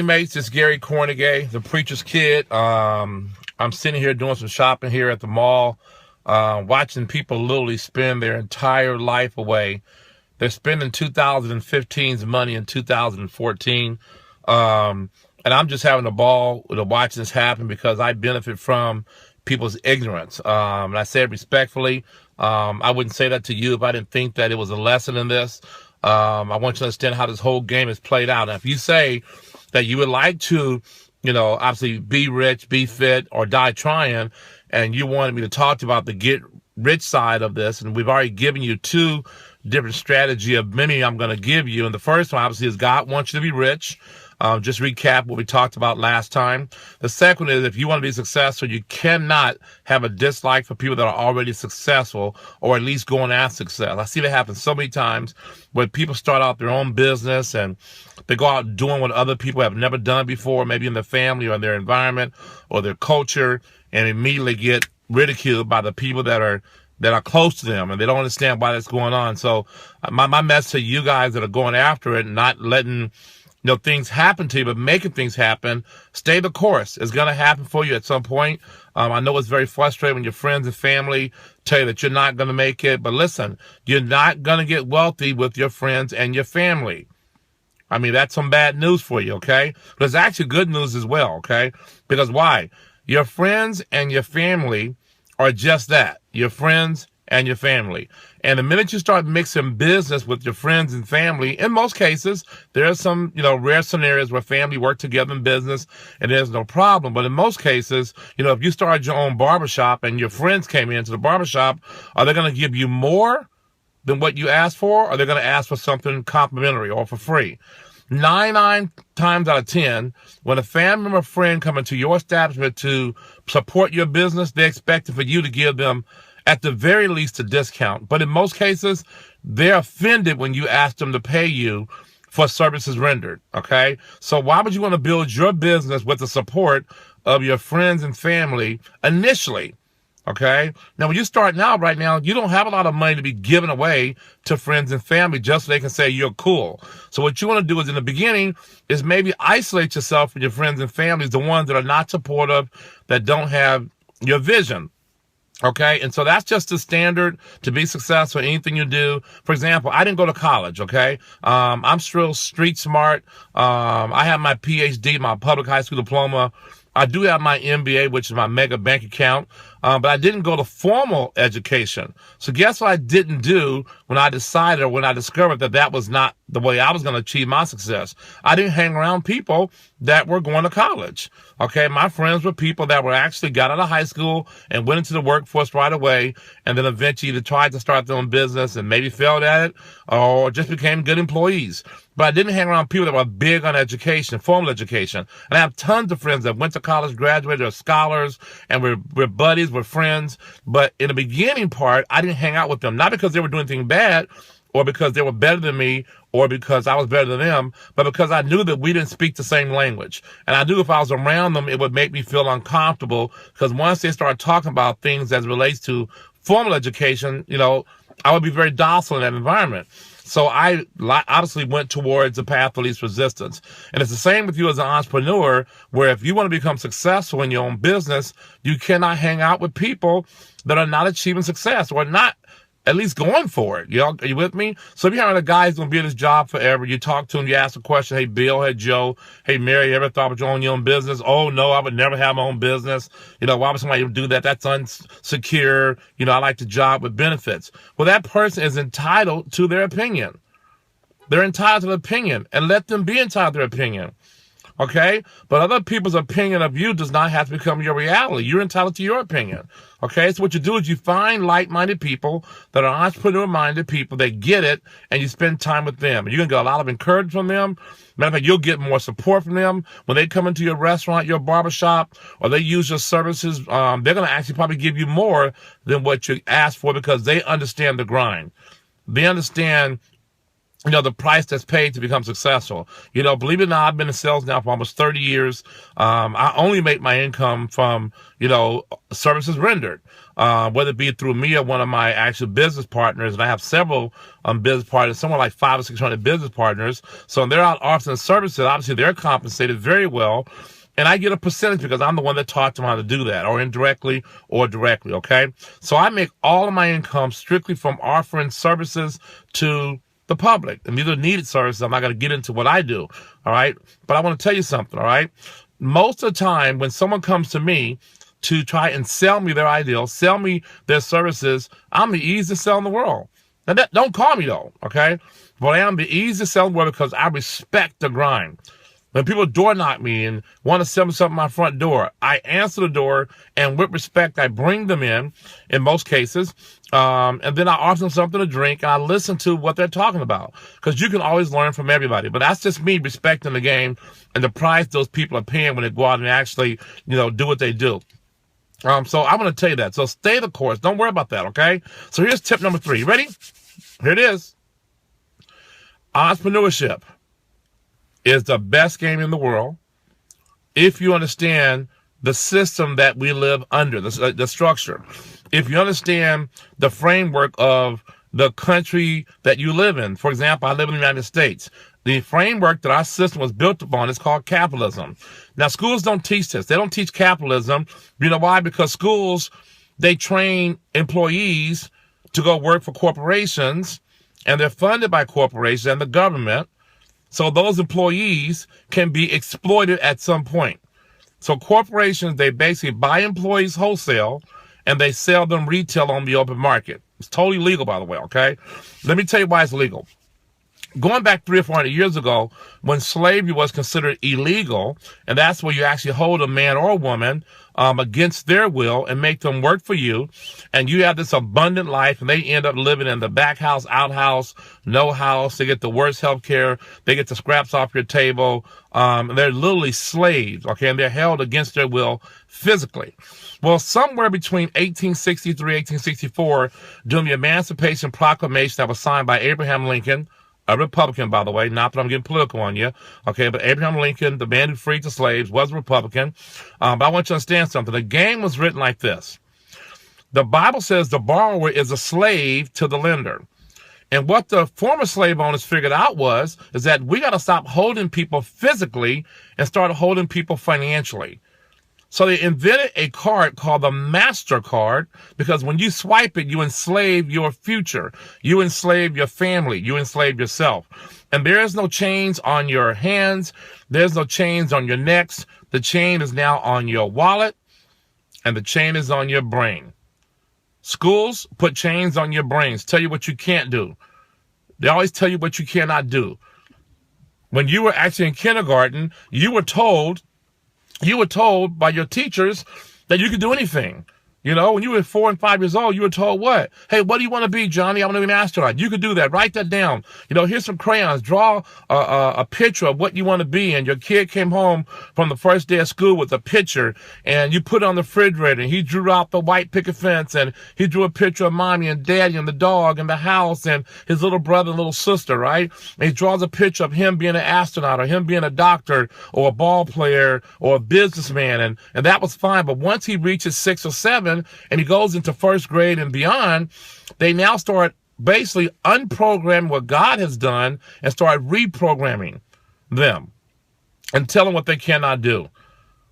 Hey mates, it's Gary Kornegay, the preacher's kid. I'm sitting here doing some shopping here at the mall, watching people literally spend their entire life away. They're spending 2015's money in 2014. And I'm just having a ball to watch this happen because I benefit from people's ignorance. And I say it respectfully. I wouldn't say that to you if I didn't think that it was a lesson in this. I want you to understand how this whole game is played out. Now, if you say that you would like to, obviously be rich, be fit, or die trying, and you wanted me to talk to you about the get rich side of this, and we've already given you two different strategy of many I'm going to give you. And the first one, obviously, is God wants you to be rich. Just recap what we talked about last time. The second is if you want to be successful, you cannot have a dislike for people that are already successful or at least going after success. I see that happen so many times when people start out their own business and they go out doing what other people have never done before, maybe in their family or in their environment or their culture, and immediately get ridiculed by the people that are close to them, and they don't understand why that's going on. So my message to you guys that are going after it and not letting things happen to you, but making things happen, stay the course. It's going to happen for you at some point. I know it's very frustrating when your friends and family tell you that you're not going to make it, but listen, you're not going to get wealthy with your friends and your family. I mean, that's some bad news for you, okay? But it's actually good news as well, okay? Because why? Your friends and your family are just that, your friends and your family. And the minute you start mixing business with your friends and family, in most cases, there are some, rare scenarios where family work together in business and there's no problem. But in most cases, if you started your own barbershop and your friends came into the barbershop, are they going to give you more than what you asked for? Or are they going to ask for something complimentary or for free? 9 times out of 10, when a family member or friend come into your establishment to support your business, they expect for you to give them at the very least a discount. But in most cases, they're offended when you ask them to pay you for services rendered, okay? So why would you want to build your business with the support of your friends and family initially? Okay. Now, when you're starting out right now, you don't have a lot of money to be giving away to friends and family just so they can say you're cool. So what you want to do is in the beginning is maybe isolate yourself from your friends and families, the ones that are not supportive, that don't have your vision. Okay. And so that's just the standard to be successful in anything you do. For example, I didn't go to college. Okay. I'm still street smart. I have my PhD, my public high school diploma. I do have my MBA, which is my mega bank account, but I didn't go to formal education. So guess what I didn't do when I decided or when I discovered that that was not the way I was going to achieve my success? I didn't hang around people that were going to college. Okay, my friends were people that were actually got out of high school and went into the workforce right away, and then eventually either tried to start their own business and maybe failed at it or just became good employees. But I didn't hang around people that were big on education, formal education. And I have tons of friends that went to college, graduated, are scholars, and we're buddies, we're friends. But in the beginning part, I didn't hang out with them, not because they were doing anything bad or because they were better than me or because I was better than them, but because I knew that we didn't speak the same language. And I knew if I was around them, it would make me feel uncomfortable because once they start talking about things as it relates to formal education, I would be very docile in that environment. So I obviously went towards the path of least resistance. And it's the same with you as an entrepreneur, where if you want to become successful in your own business, you cannot hang out with people that are not achieving success or not at least going for it. Are you with me? So if you're having a guy who's going to be in his job forever, you talk to him, you ask a question, hey, Bill, hey, Joe, hey, Mary, you ever thought about your own business? Oh, no, I would never have my own business. Why would somebody do that? That's unsecure. I like the job with benefits. Well, that person is entitled to their opinion. They're entitled to their opinion, and let them be entitled to their opinion. Okay? But other people's opinion of you does not have to become your reality. You're entitled to your opinion. Okay? So what you do is you find like-minded people that are entrepreneur-minded people that get it, and you spend time with them. And you're going to get a lot of encouragement from them. Matter of fact, you'll get more support from them. When they come into your restaurant, your barbershop, or they use your services, they're going to actually probably give you more than what you asked for because they understand the grind. They understand the price that's paid to become successful. Believe it or not, I've been in sales now for almost 30 years. I only make my income from, services rendered, whether it be through me or one of my actual business partners. And I have several business partners, somewhere like 500 or 600 business partners. So they're out offering services. Obviously, they're compensated very well. And I get a percentage because I'm the one that taught them how to do that, or indirectly or directly, okay? So I make all of my income strictly from offering services to the public. And these are needed services. I'm not going to get into what I do, all right? But I want to tell you something, all right? Most of the time when someone comes to me to try and sell me their ideal, sell me their services, I'm the easiest seller in the world. Now, don't call me though, okay? But I am the easiest seller in the world because I respect the grind. When people door knock me and want to sell me something at my front door, I answer the door, and with respect, I bring them in most cases, and then I offer them something to drink, and I listen to what they're talking about, because you can always learn from everybody. But that's just me respecting the game and the price those people are paying when they go out and actually, do what they do. So I'm going to tell you that. So stay the course. Don't worry about that, okay? So here's tip number 3. You ready? Here it is. Entrepreneurship is the best game in the world if you understand the system that we live under, the structure. If you understand the framework of the country that you live in. For example, I live in the United States. The framework that our system was built upon is called capitalism. Now, schools don't teach this. They don't teach capitalism. You know why? Because schools, they train employees to go work for corporations, and they're funded by corporations and the government. So those employees can be exploited at some point. So corporations, they basically buy employees wholesale and they sell them retail on the open market. It's totally legal, by the way, okay? Let me tell you why it's legal. Going back 300 or 400 years ago, when slavery was considered illegal, and that's where you actually hold a man or a woman against their will and make them work for you, and you have this abundant life, and they end up living in the back house, outhouse, no house. They get the worst health care. They get the scraps off your table. They're literally slaves, okay, and they're held against their will physically. Well, somewhere between 1863 1864, during the Emancipation Proclamation that was signed by Abraham Lincoln, a Republican, by the way, not that I'm getting political on you, okay, but Abraham Lincoln, the man who freed the slaves, was a Republican. But I want you to understand something. The game was written like this. The Bible says the borrower is a slave to the lender. And what the former slave owners figured out is that we got to stop holding people physically and start holding people financially. So they invented a card called the MasterCard, because when you swipe it, you enslave your future. You enslave your family. You enslave yourself. And there is no chains on your hands. There's no chains on your necks. The chain is now on your wallet, and the chain is on your brain. Schools put chains on your brains, tell you what you can't do. They always tell you what you cannot do. When you were actually in kindergarten, you were told by your teachers that you could do anything. When you were 4 and 5 years old, you were told what? Hey, what do you want to be, Johnny? I want to be an astronaut. You could do that. Write that down. Here's some crayons. Draw a picture of what you want to be. And your kid came home from the first day of school with a picture, and you put it on the refrigerator, and he drew out the white picket fence, and he drew a picture of mommy and daddy and the dog and the house and his little brother and little sister, right? And he draws a picture of him being an astronaut or him being a doctor or a ball player or a businessman. And that was fine. But once he reaches 6 or 7, and he goes into first grade and beyond, they now start basically unprogramming what God has done and start reprogramming them and tell them what they cannot do.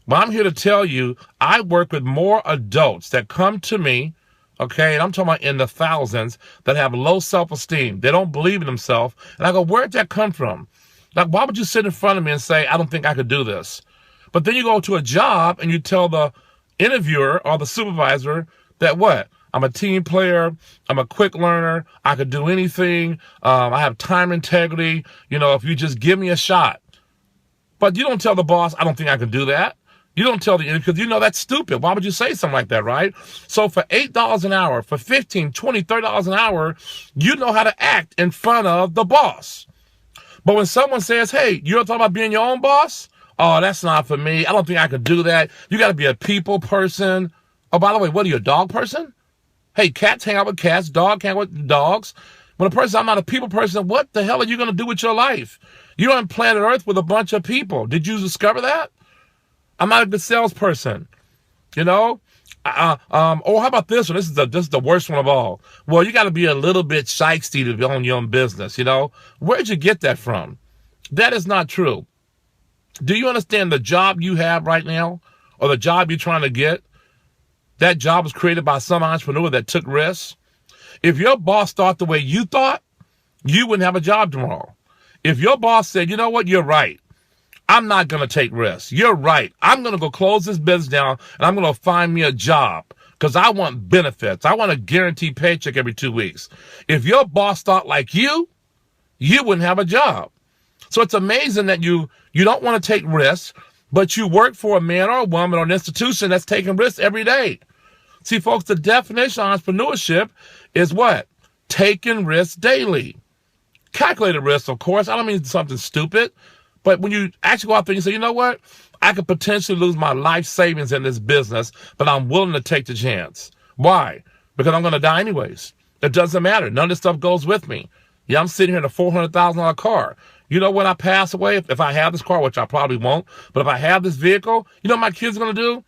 Well, I'm here to tell you, I work with more adults that come to me, okay, and I'm talking about in the thousands, that have low self-esteem. They don't believe in themselves. And I go, where'd that come from? Like, why would you sit in front of me and say, I don't think I could do this? But then you go to a job and you tell the interviewer or the supervisor that what? I'm a team player. I'm a quick learner. I could do anything. I have time integrity. If you just give me a shot. But you don't tell the boss, I don't think I can do that. You don't tell the interviewer, because that's stupid. Why would you say something like that, right? So for $8 an hour, for $15, $20, $30 an hour, you know how to act in front of the boss. But when someone says, hey, you're talking about being your own boss? Oh, that's not for me. I don't think I could do that. You got to be a people person. Oh, by the way, what are you, a dog person? Hey, cats hang out with cats. Dogs hang out with dogs. When a person, I'm not a people person, what the hell are you going to do with your life? You're on planet Earth with a bunch of people. Did you discover that? I'm not a good salesperson. You know? Oh, how about this one? This is the worst one of all. Well, you got to be a little bit shiesty to own your own business, you know? Where'd you get that from? That is not true. Do you understand the job you have right now, or the job you're trying to get? That job was created by some entrepreneur that took risks. If your boss thought the way you thought, you wouldn't have a job tomorrow. If your boss said, you know what, you're right, I'm not going to take risks. You're right. I'm going to go close this business down, and I'm going to find me a job because I want benefits. I want a guaranteed paycheck every 2 weeks. If your boss thought like you wouldn't have a job. So it's amazing that you don't want to take risks, but you work for a man or a woman or an institution that's taking risks every day. See, folks, the definition of entrepreneurship is what? Taking risks daily. Calculated risks, of course. I don't mean something stupid. But when you actually go out there and you say, you know what? I could potentially lose my life savings in this business, but I'm willing to take the chance. Why? Because I'm going to die anyways. It doesn't matter. None of this stuff goes with me. Yeah, I'm sitting here in a $400,000 car. You know, when I pass away, if I have this car, which I probably won't, but if I have this vehicle, you know what my kids are going to do?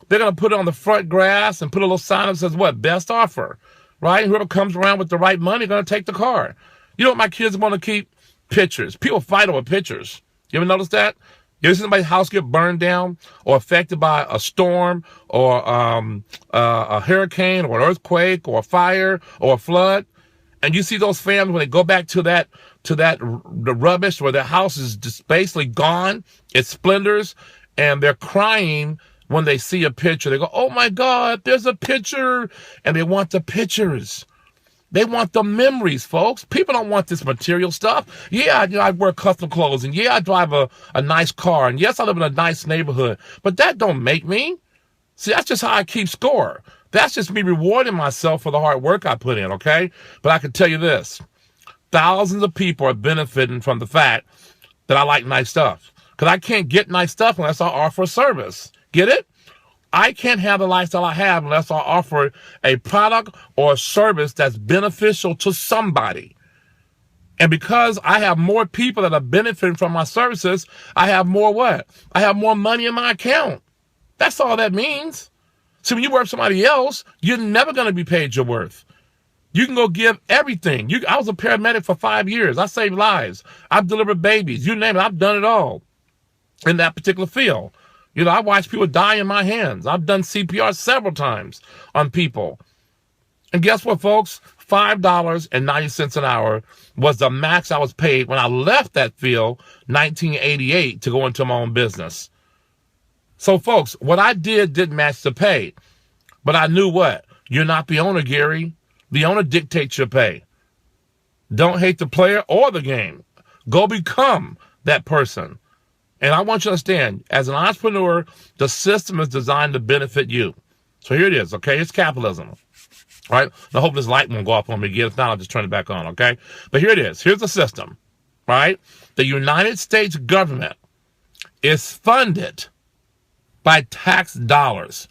They're going to put it on the front grass and put a little sign that says, what? Best offer, right? And whoever comes around with the right money is going to take the car. You know what my kids want to keep? Pictures. People fight over pictures. You ever notice that? You ever see somebody's house get burned down or affected by a storm or a hurricane or an earthquake or a fire or a flood? And you see those families when they go back to the rubbish where their house is just basically gone, it's splinters, and they're crying when they see a picture. They go, oh my God, there's a picture. And they want the pictures. They want the memories, folks. People don't want this material stuff. Yeah, I wear custom clothes, and yeah, I drive a nice car, and yes, I live in a nice neighborhood, but that don't make me. See, that's just how I keep score. That's just me rewarding myself for the hard work I put in, okay? But I can tell you this. Thousands of people are benefiting from the fact that I like nice stuff. Because I can't get nice stuff unless I offer a service. Get it? I can't have the lifestyle I have unless I offer a product or a service that's beneficial to somebody. And because I have more people that are benefiting from my services, I have more what? I have more money in my account. That's all that means. See, when you work for somebody else, you're never going to be paid your worth. You can go give everything. I was a paramedic for 5 years. I saved lives. I've delivered babies. You name it. I've done it all in that particular field. You know, I watched people die in my hands. I've done CPR several times on people. And guess what, folks? $5.90 an hour was the max I was paid when I left that field 1988 to go into my own business. So, folks, what I did didn't match the pay. But I knew what? You're not the owner, Gary. The owner dictates your pay. Don't hate the player or the game. Go become that person. And I want you to understand, as an entrepreneur, the system is designed to benefit you. So here it is, okay? It's capitalism, right? I hope this light won't go off on me again. If not, I'll just turn it back on, okay? But here it is. Here's the system, right? The United States government is funded by tax dollars.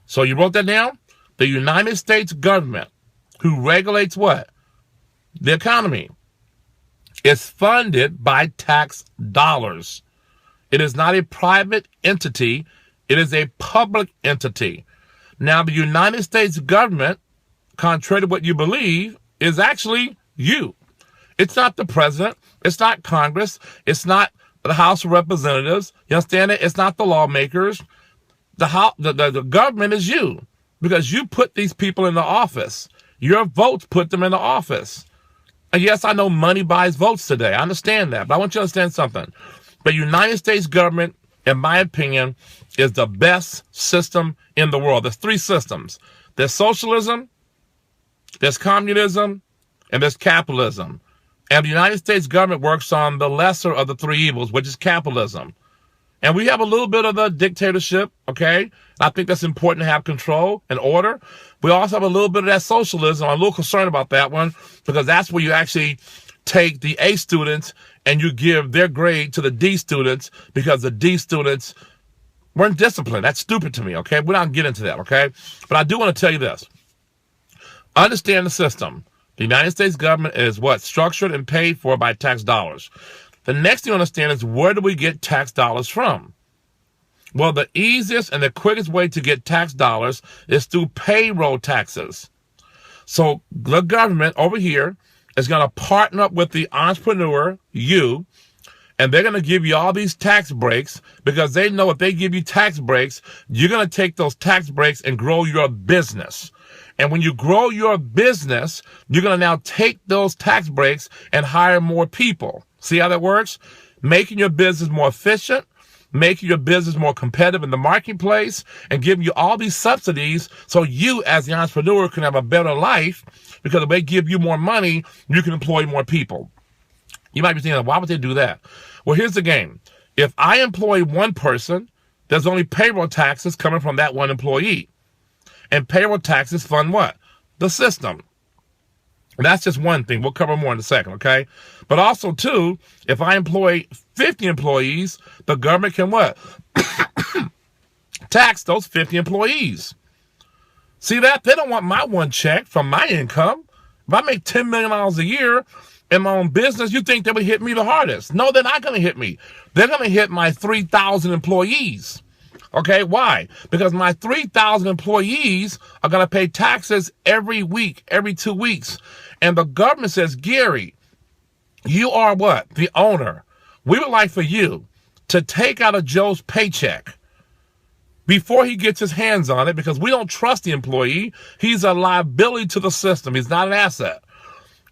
So you wrote that down? The United States government, who regulates what? The economy, is funded by tax dollars. It is not a private entity. It is a public entity. Now, the United States government, contrary to what you believe, is actually you. It's not the president. It's not Congress. It's not the House of Representatives. You understand it? It's not the lawmakers. The government is you, because you put these people in the office. Your votes put them in the office. And yes, I know money buys votes today. I understand that. But I want you to understand something. The United States government, in my opinion, is the best system in the world. There's three systems. There's socialism, there's communism, and there's capitalism. And the United States government works on the lesser of the three evils, which is capitalism. And we have a little bit of the dictatorship, okay? I think that's important to have control and order. We also have a little bit of that socialism. I'm a little concerned about that one, because that's where you actually take the A students and you give their grade to the D students, because the D students weren't disciplined. That's stupid to me, okay? We're not going to get into that, okay? But I do want to tell you this. Understand the system. The United States government is what? Structured and paid for by tax dollars. The next thing you understand is, where do we get tax dollars from? Well, the easiest and the quickest way to get tax dollars is through payroll taxes. So the government over here is going to partner up with the entrepreneur, you, and they're going to give you all these tax breaks, because they know if they give you tax breaks, you're going to take those tax breaks and grow your business. And when you grow your business, you're going to now take those tax breaks and hire more people. See how that works? Making your business more efficient, making your business more competitive in the marketplace, and giving you all these subsidies so you as the entrepreneur can have a better life, because if they give you more money, you can employ more people. You might be thinking, why would they do that? Well, here's the game. If I employ one person, there's only payroll taxes coming from that one employee. And payroll taxes fund what? The system. And that's just one thing. We'll cover more in a second, okay? But also, too, if I employ 50 employees, the government can what? Tax those 50 employees. See that? They don't want my one check from my income. If I make $10 million a year in my own business, you think they would hit me the hardest? No, they're not going to hit me. They're going to hit my 3,000 employees. Okay, why? Because my 3,000 employees are going to pay taxes every week, every 2 weeks. And the government says, Gary, you are what? The owner. We would like for you to take out of Joe's paycheck before he gets his hands on it, because we don't trust the employee. He's a liability to the system. He's not an asset.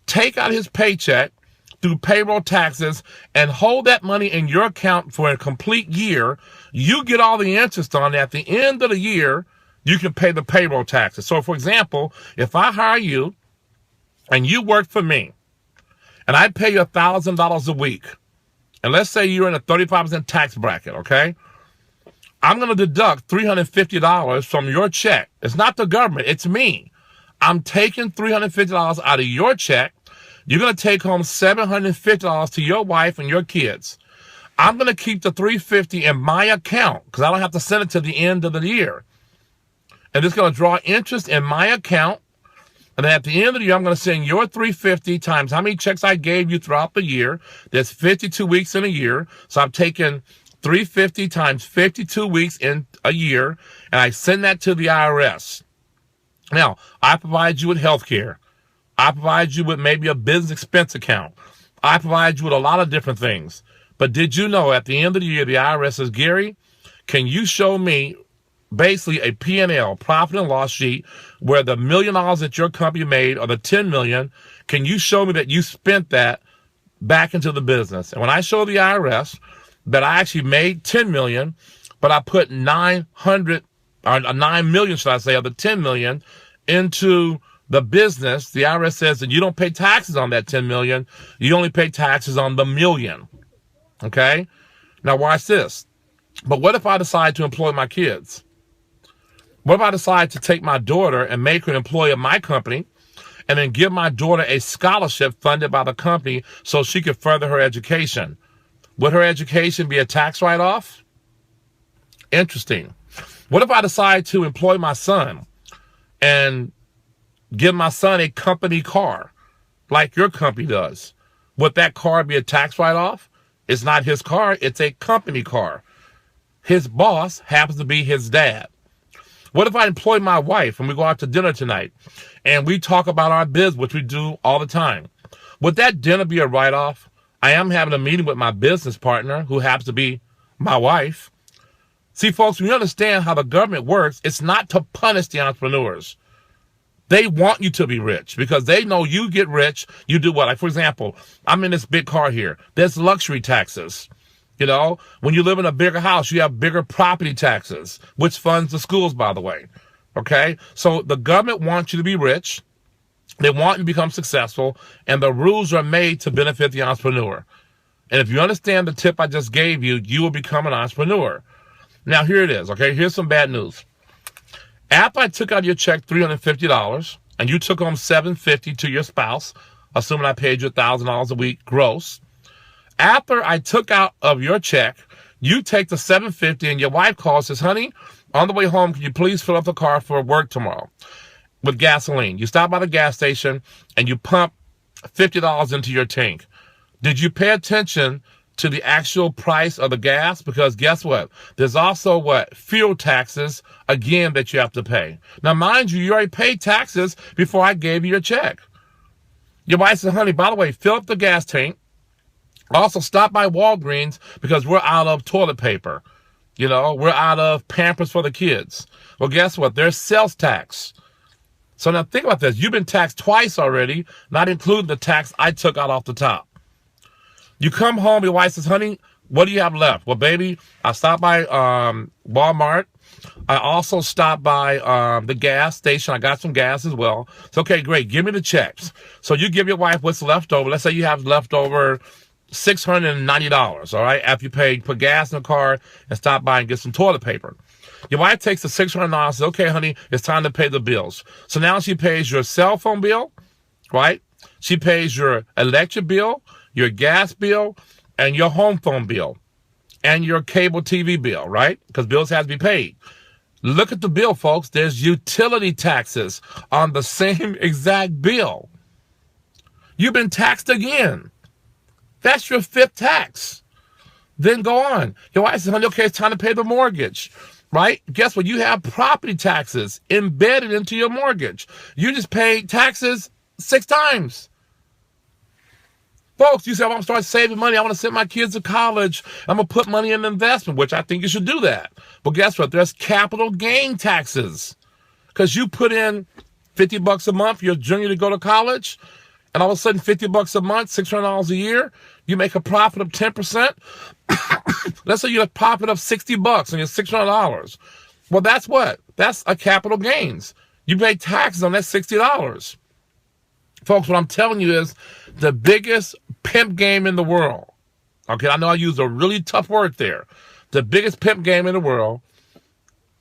Take out his paycheck through payroll taxes and hold that money in your account for a complete year. You get all the interest on it. At the end of the year, you can pay the payroll taxes. So, for example, if I hire you and you work for me and I pay you $1,000 a week, and let's say you're in a 35% tax bracket, okay? I'm going to deduct $350 from your check. It's not the government, it's me. I'm taking $350 out of your check. You're going to take home $750 to your wife and your kids. I'm going to keep the $350 in my account, because I don't have to send it to the end of the year. And it's going to draw interest in my account. And then at the end of the year, I'm going to send your $350 times how many checks I gave you throughout the year. There's 52 weeks in a year. So I'm taking $350 times 52 weeks in a year, and I send that to the IRS. Now, I provide you with health care. I provide you with maybe a business expense account. I provide you with a lot of different things. But did you know at the end of the year, the IRS says, Gary, can you show me basically a P&L, profit and loss sheet, where the $1 million that your company made, or the $10 million, can you show me that you spent that back into the business? And when I show the IRS that I actually made $10 million, but I put 900 or 9 million, should I say, of the 10 million into the business, the IRS says that you don't pay taxes on that 10 million. You only pay taxes on the million. Okay? Now watch this. But what if I decide to employ my kids? What if I decide to take my daughter and make her an employee of my company, and then give my daughter a scholarship funded by the company so she could further her education? Would her education be a tax write-off? Interesting. What if I decide to employ my son and give my son a company car like your company does? Would that car be a tax write-off? It's not his car. It's a company car. His boss happens to be his dad. What if I employ my wife and we go out to dinner tonight and we talk about our biz, which we do all the time? Would that dinner be a write-off? I am having a meeting with my business partner, who happens to be my wife. See, folks, when you understand how the government works, it's not to punish the entrepreneurs. They want you to be rich, because they know you get rich, you do what? Like, for example, I'm in this big car here. There's luxury taxes. You know, when you live in a bigger house, you have bigger property taxes, which funds the schools, by the way. Okay? So the government wants you to be rich. They want you to become successful, and the rules are made to benefit the entrepreneur. And if you understand the tip I just gave you, you will become an entrepreneur. Now, here it is, okay? Here's some bad news. After I took out your check, $350, and you took home $750 to your spouse, assuming I paid you $1,000 a week gross, after I took out of your check, you take the $750, and your wife calls and says, honey, on the way home, can you please fill up the car for work tomorrow? with gasoline. You stop by the gas station and you pump $50 into your tank. Did you pay attention to the actual price of the gas? Because guess what? There's also fuel taxes, again, that you have to pay. Now, mind you, you already paid taxes before I gave you your check. Your wife said, honey, by the way, fill up the gas tank. Also, stop by Walgreens because we're out of toilet paper. You know, we're out of Pampers for the kids. Well, guess what? There's sales tax. So now think about this. You've been taxed twice already, not including the tax I took out off the top. You come home, your wife says, honey, what do you have left? Well, baby, I stopped by Walmart. I also stopped by the gas station. I got some gas as well. So, okay, great. Give me the checks. So you give your wife what's left over. Let's say you have left over $690, all right, after you put gas in the car and stop by and get some toilet paper. Your wife takes the $600 and says, okay, honey, it's time to pay the bills. So now she pays your cell phone bill, right? She pays your electric bill, your gas bill, and your home phone bill, and your cable TV bill, right? Because bills have to be paid. Look at the bill, folks. There's utility taxes on the same exact bill. You've been taxed again. That's your fifth tax. Then go on. Your wife says, honey, okay, it's time to pay the mortgage, right? Guess what? You have property taxes embedded into your mortgage. You just paid taxes 6 times. Folks, you say, I want to start saving money. I want to send my kids to college. I'm going to put money in investment, which I think you should do that. But guess what? There's capital gain taxes. Because you put in $50 a month, your junior to go to college, and all of a sudden $50 a month, $600 a year, you make a profit of 10%. Let's say you have a profit of $60 on your $600. Well, that's what? That's a capital gains. You pay taxes on that $60. Folks, what I'm telling you is the biggest pimp game in the world. Okay, I know I used a really tough word there. The biggest pimp game in the world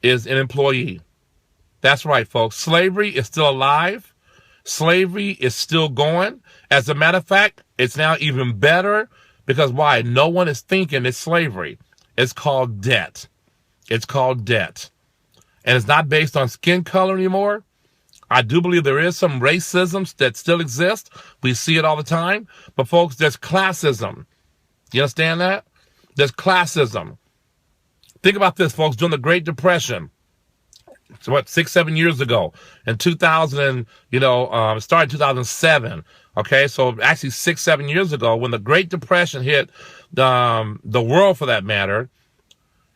is an employee. That's right, folks. Slavery is still alive. Slavery is still going. As a matter of fact, it's now even better because why? No one is thinking it's slavery. It's called debt. It's called debt. And it's not based on skin color anymore. I do believe there is some racism that still exists. We see it all the time. But folks, there's classism. You understand that? There's classism. Think about this, folks. During the Great Depression, so 6, 7 years ago, in 2000, it started in 2007. Okay, so actually 6, 7 years ago, when the Great Depression hit the world, for that matter,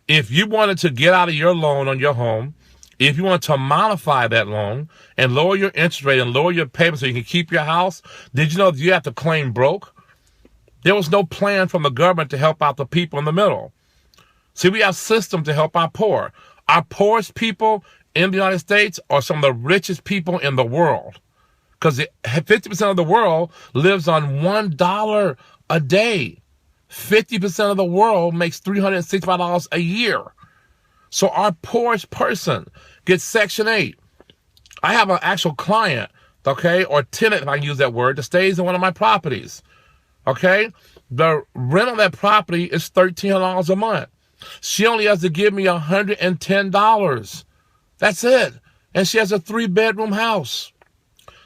if you wanted to get out of your loan on your home, if you want to modify that loan and lower your interest rate and lower your payment so you can keep your house, did you know that you have to claim broke? There was no plan from the government to help out the people in the middle. See, we have systems to help our poor. Our poorest people in the United States are some of the richest people in the world because 50% of the world lives on $1 a day. 50% of the world makes $365 a year. So our poorest person gets Section 8. I have an actual client, okay, or tenant, if I can use that word, that stays in one of my properties, okay? The rent on that property is $1,300 a month. She only has to give me $110. That's it. And she has a 3-bedroom house.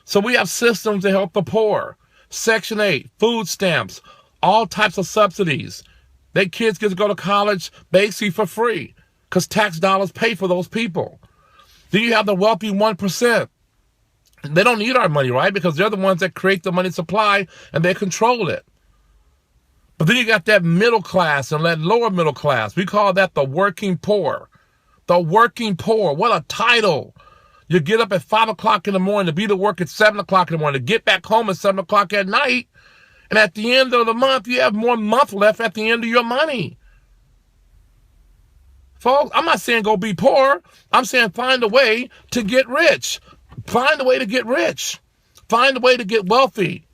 So we have systems to help the poor. Section 8, food stamps, all types of subsidies. Their kids get to go to college basically for free because tax dollars pay for those people. Then you have the wealthy 1%. They don't need our money, right? Because they're the ones that create the money supply and they control it. But then you got that middle class and that lower middle class. We call that the working poor. The working poor. What a title. You get up at 5 o'clock in the morning to be to work at 7 o'clock in the morning, to get back home at 7 o'clock at night. And at the end of the month, you have more month left at the end of your money. Folks, I'm not saying go be poor. I'm saying find a way to get rich. Find a way to get rich. Find a way to get wealthy.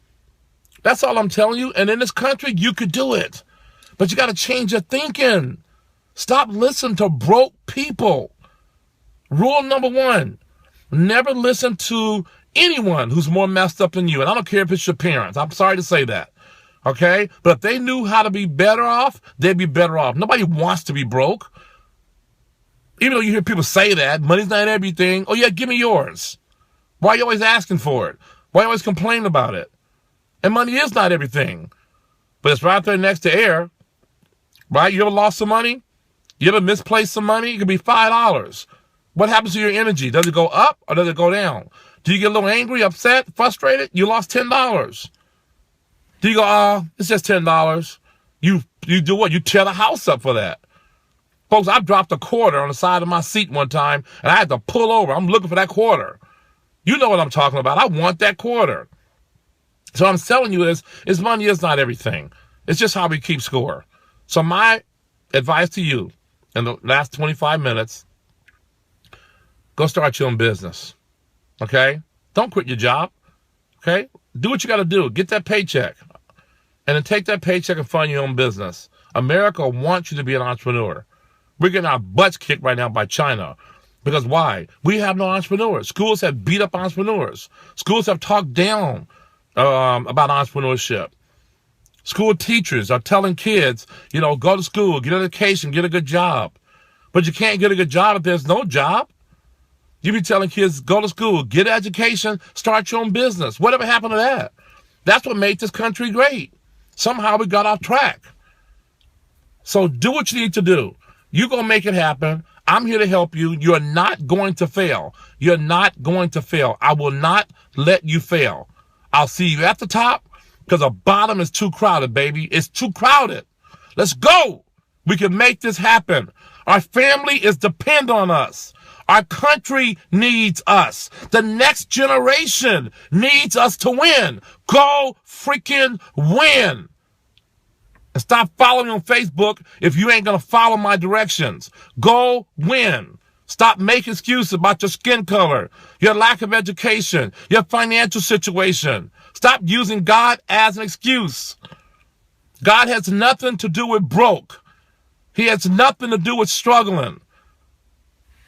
That's all I'm telling you. And in this country, you could do it. But you got to change your thinking. Stop listening to broke people. Rule number 1, never listen to anyone who's more messed up than you. And I don't care if it's your parents. I'm sorry to say that. Okay? But if they knew how to be better off, they'd be better off. Nobody wants to be broke. Even though you hear people say that, money's not everything. Oh, yeah, give me yours. Why are you always asking for it? Why are you always complaining about it? And money is not everything, but it's right there next to air, right? You ever lost some money? You ever misplaced some money? It could be $5. What happens to your energy? Does it go up or does it go down? Do you get a little angry, upset, frustrated? You lost $10. Do you go, it's just $10. You do what? You tear the house up for that. Folks, I dropped a quarter on the side of my seat one time, and I had to pull over. I'm looking for that quarter. You know what I'm talking about. I want that quarter. So I'm telling you is money is not everything. It's just how we keep score. So my advice to you in the last 25 minutes, go start your own business, okay? Don't quit your job, okay? Do what you got to do. Get that paycheck, and then take that paycheck and fund your own business. America wants you to be an entrepreneur. We're getting our butts kicked right now by China. Because why? We have no entrepreneurs. Schools have beat up entrepreneurs. Schools have talked down about entrepreneurship. School teachers are telling kids, go to school, get an education, get a good job. But you can't get a good job if there's no job. You be telling kids, go to school, get an education, start your own business. Whatever happened to that? That's what made this country great. Somehow we got off track. So do what you need to do. You're going to make it happen. I'm here to help you. You're not going to fail. You're not going to fail. I will not let you fail. I'll see you at the top because the bottom is too crowded, baby. It's too crowded. Let's go. We can make this happen. Our family is dependent on us. Our country needs us. The next generation needs us to win. Go freaking win. And stop following me on Facebook if you ain't going to follow my directions. Go win. Stop making excuses about your skin color, your lack of education, your financial situation. Stop using God as an excuse. God has nothing to do with broke. He has nothing to do with struggling.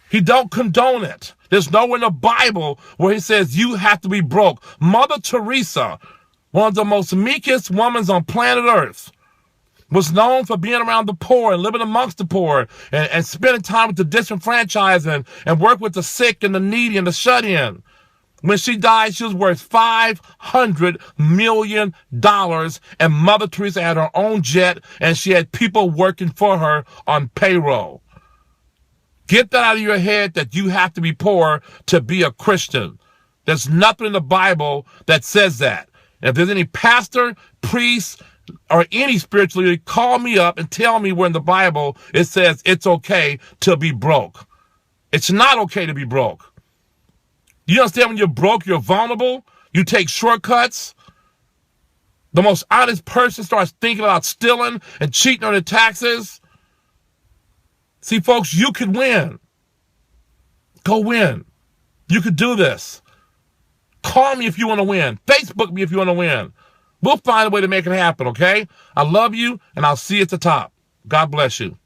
He don't condone it. There's nowhere in the Bible where he says you have to be broke. Mother Teresa, one of the most meekest women on planet Earth, was known for being around the poor and living amongst the poor and spending time with the disenfranchised and work with the sick and the needy and the shut-in. When she died, she was worth $500 million, and Mother Teresa had her own jet, and she had people working for her on payroll. Get that out of your head that you have to be poor to be a Christian. There's nothing in the Bible that says that. And if there's any pastor, priest, or any spiritual leader, call me up and tell me where in the Bible it says it's okay to be broke. It's not okay to be broke. You understand when you're broke, you're vulnerable, you take shortcuts. The most honest person starts thinking about stealing and cheating on their taxes. See, folks, you could win. Go win. You could do this. Call me if you want to win. Facebook me if you want to win. We'll find a way to make it happen, okay? I love you, and I'll see you at the top. God bless you.